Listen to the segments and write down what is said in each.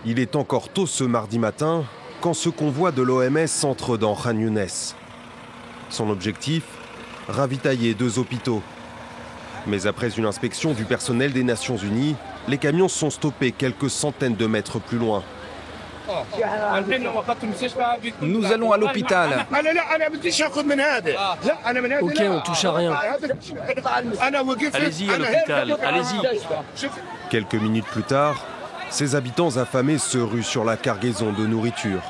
Il est encore tôt ce mardi matin quand ce convoi de l'OMS entre dans Khan Younes. Son objectif, ravitailler 2 hôpitaux. Mais après une inspection du personnel des Nations Unies, les camions sont stoppés quelques centaines de mètres plus loin. Nous allons à l'hôpital. Ok, on touche à rien. Allez-y à l'hôpital, allez-y. Quelques minutes plus tard, ces habitants affamés se ruent sur la cargaison de nourriture.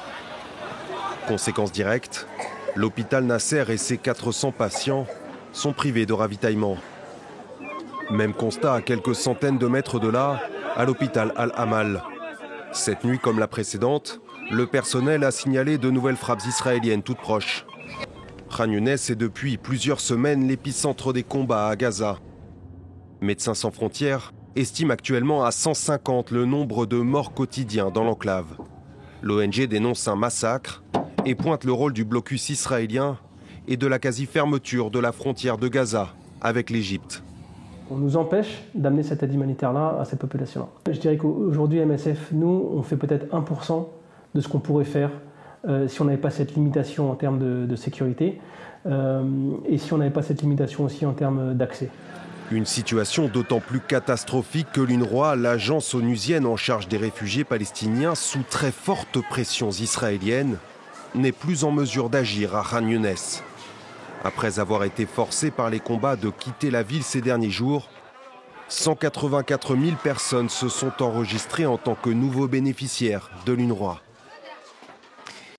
Conséquence directe, l'hôpital Nasser et ses 400 patients sont privés de ravitaillement. Même constat à quelques centaines de mètres de là, à l'hôpital Al-Amal. Cette nuit, comme la précédente, le personnel a signalé de nouvelles frappes israéliennes toutes proches. Khan Younes est depuis plusieurs semaines l'épicentre des combats à Gaza. Médecins sans frontières estime actuellement à 150 le nombre de morts quotidiens dans l'enclave. L'ONG dénonce un massacre et pointe le rôle du blocus israélien et de la quasi-fermeture de la frontière de Gaza avec l'Égypte. On nous empêche d'amener cette aide humanitaire-là à cette population-là. Je dirais qu'aujourd'hui, MSF, nous, on fait peut-être 1% de ce qu'on pourrait faire si on n'avait pas cette limitation en termes de sécurité et si on n'avait pas cette limitation aussi en termes d'accès. Une situation d'autant plus catastrophique que l'UNRWA, l'agence onusienne en charge des réfugiés palestiniens sous très fortes pressions israéliennes, n'est plus en mesure d'agir à Khan Younes. Après avoir été forcé par les combats de quitter la ville ces derniers jours, 184 000 personnes se sont enregistrées en tant que nouveaux bénéficiaires de l'UNRWA.